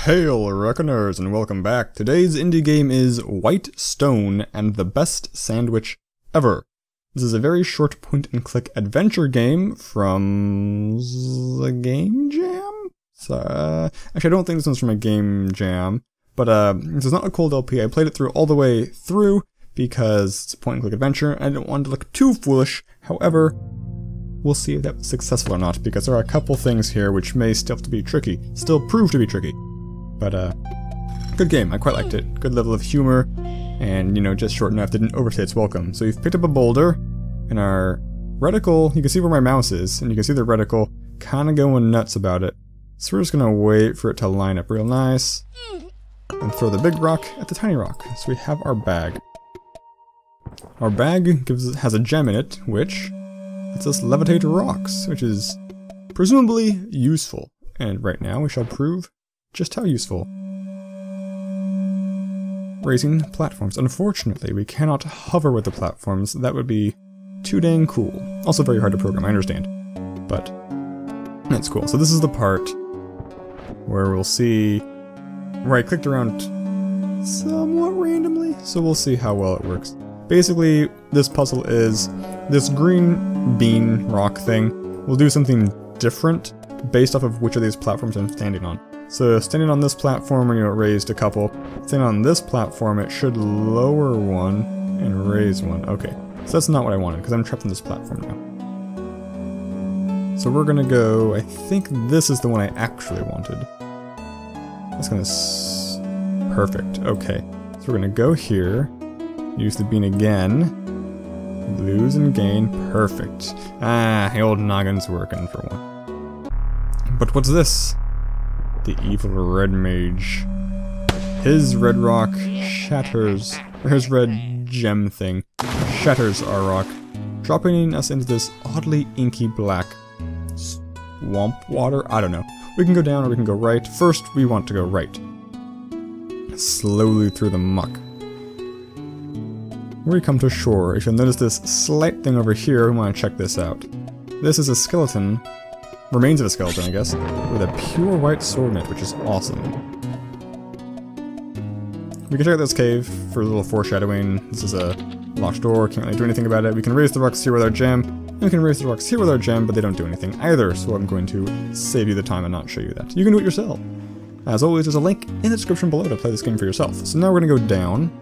Hail, Reckoners, and welcome back. Today's indie game is White Stone and the Best Sandwich Ever. This is a very short point-and-click adventure game from the Game Jam? Actually, I don't think this one's from a Game Jam, but this is not a cold LP. I played it through all the way through because it's a point-and-click adventure, and I didn't want to look too foolish. However, we'll see if that was successful or not, because there are a couple things here which may still prove to be tricky. But, good game. I quite liked it. Good level of humor, and, you know, just short enough didn't overstay its welcome. So you've picked up a boulder, and our reticle, you can see where my mouse is, and you can see the reticle kind of going nuts about it. So we're just gonna wait for it to line up real nice, and throw the big rock at the tiny rock. So we have our bag. Our bag has a gem in it, which lets us levitate rocks, which is presumably useful. And right now we shall prove just how useful. Raising platforms. Unfortunately, we cannot hover with the platforms. That would be too dang cool. Also very hard to program, I understand. But that's cool. So this is the part where we'll see where I clicked around somewhat randomly, so we'll see how well it works. Basically, this puzzle is this green bean rock thing will do something different based off of which of these platforms I'm standing on. So standing on this platform, you know, it raised a couple. Standing on this platform, it should lower one and raise one. Okay, so that's not what I wanted, because I'm trapped on this platform now. So we're gonna go, I think this is the one I actually wanted. That's gonna perfect, okay. So we're gonna go here, use the bean again, lose and gain, perfect. Ah, the old noggin's working for one. But what's this? The evil red mage. His red rock shatters, or his red gem thing shatters our rock, dropping us into this oddly inky black swamp water. I don't know. We can go down or we can go right. First, we want to go right. Slowly through the muck. When we come to shore, if you'll notice this slight thing over here, we want to check this out. This is a skeleton. Remains of a skeleton, I guess, with a pure white sword in it, which is awesome. We can check out this cave for a little foreshadowing. This is a locked door, can't really do anything about it. We can raise the rocks here with our gem, and we can raise the rocks here with our gem, but they don't do anything either, so I'm going to save you the time and not show you that. You can do it yourself. As always, there's a link in the description below to play this game for yourself. So now we're going to go down.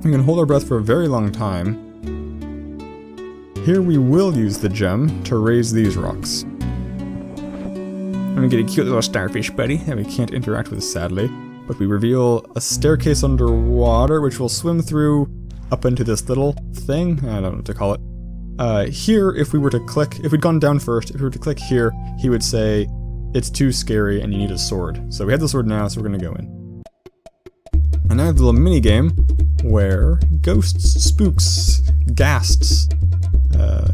We can hold our breath for a very long time. Here we will use the gem to raise these rocks. I'm gonna get a cute little starfish buddy that we can't interact with, sadly. But we reveal a staircase underwater, which will swim through up into this little thing. I don't know what to call it. Here, if we were to click, if we'd gone down first, if we were to click here, he would say, it's too scary and you need a sword. So we have the sword now, so we're gonna go in. And now I have the little mini game where ghosts, spooks, ghasts,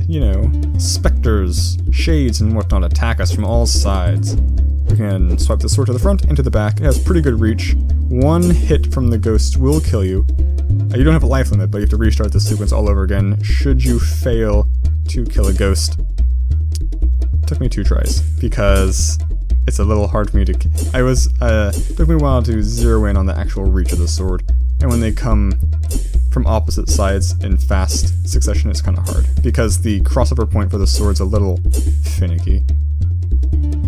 you know, specters, shades, and whatnot attack us from all sides. We can swipe the sword to the front and to the back. It has pretty good reach. One hit from the ghost will kill you. You don't have a life limit, but you have to restart the sequence all over again should you fail to kill a ghost. It took me 2 tries, because it's a little hard for me to... it took me a while to zero in on the actual reach of the sword. And when they come from opposite sides in fast succession, it's kind of hard, because the crossover point for the sword's a little finicky.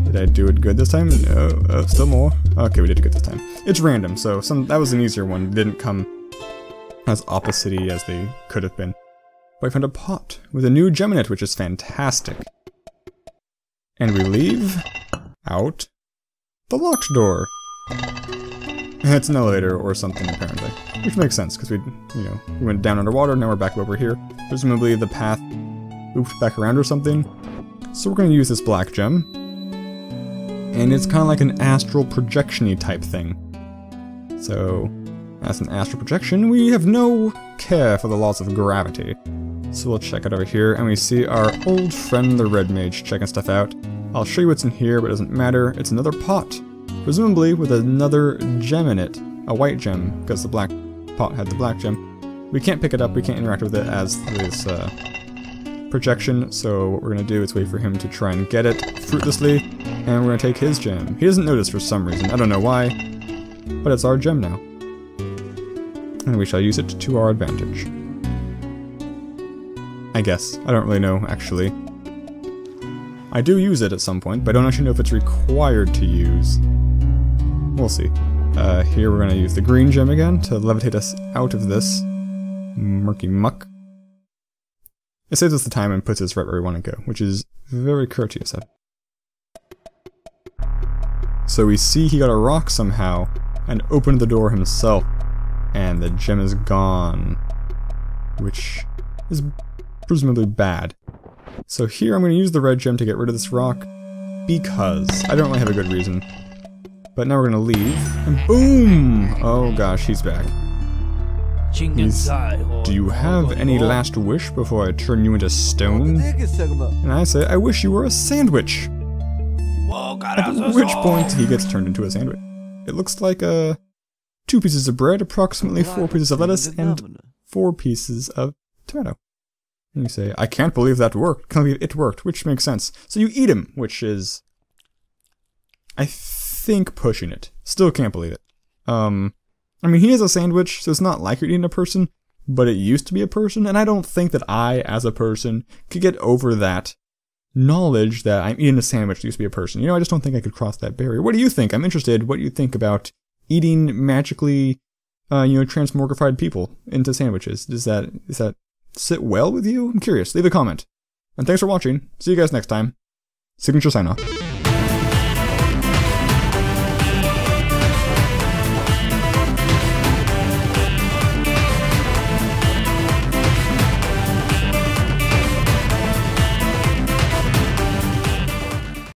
Did I do it good this time? No. Still more? Okay, we did it good this time. It's random, so that was an easier one. It didn't come as opposite-y as they could have been. But I found a pot with a new gem in it, which is fantastic. And we leave out the locked door. It's an elevator or something, apparently. Which makes sense, because we went down underwater, now we're back over here. Presumably the path looped back around or something. So we're going to use this black gem. And it's kind of like an astral projection-y type thing. So, as an astral projection, we have no care for the laws of gravity. So we'll check it over here, and we see our old friend the red mage checking stuff out. I'll show you what's in here, but it doesn't matter. It's another pot. Presumably with another gem in it. A white gem, because the black pot had the black gem. We can't pick it up, we can't interact with it as this projection, so what we're going to do is wait for him to try and get it fruitlessly. And we're gonna take his gem. He doesn't notice for some reason. I don't know why, but it's our gem now. And we shall use it to our advantage. I guess. I don't really know, actually. I do use it at some point, but I don't actually know if it's required to use. We'll see. Here we're gonna use the green gem again to levitate us out of this murky muck. It saves us the time and puts us right where we want to go, which is very courteous of. So we see he got a rock somehow and opened the door himself, and the gem is gone, which is presumably bad. So here I'm going to use the red gem to get rid of this rock, because I don't really have a good reason. But now we're going to leave, and boom! Oh gosh, he's back. Do you have any last wish before I turn you into stone? And I say, I wish you were a sandwich. At which point he gets turned into a sandwich. It looks like 2 pieces of bread, approximately 4 pieces of lettuce, and 4 pieces of tomato. And you say, I can't believe that worked. Can't believe it worked, which makes sense. So you eat him, which is, I think, pushing it. Still can't believe it. I mean, he is a sandwich, so it's not like you're eating a person, but it used to be a person, and I don't think that I, as a person, could get over that knowledge that I'm eating a sandwich that used to be a person. You know, I just don't think I could cross that barrier. What do you think? I'm interested what you think about eating magically, transmogrified people into sandwiches. Does that sit well with you? I'm curious. Leave a comment. And thanks for watching. See you guys next time. Signature sign off.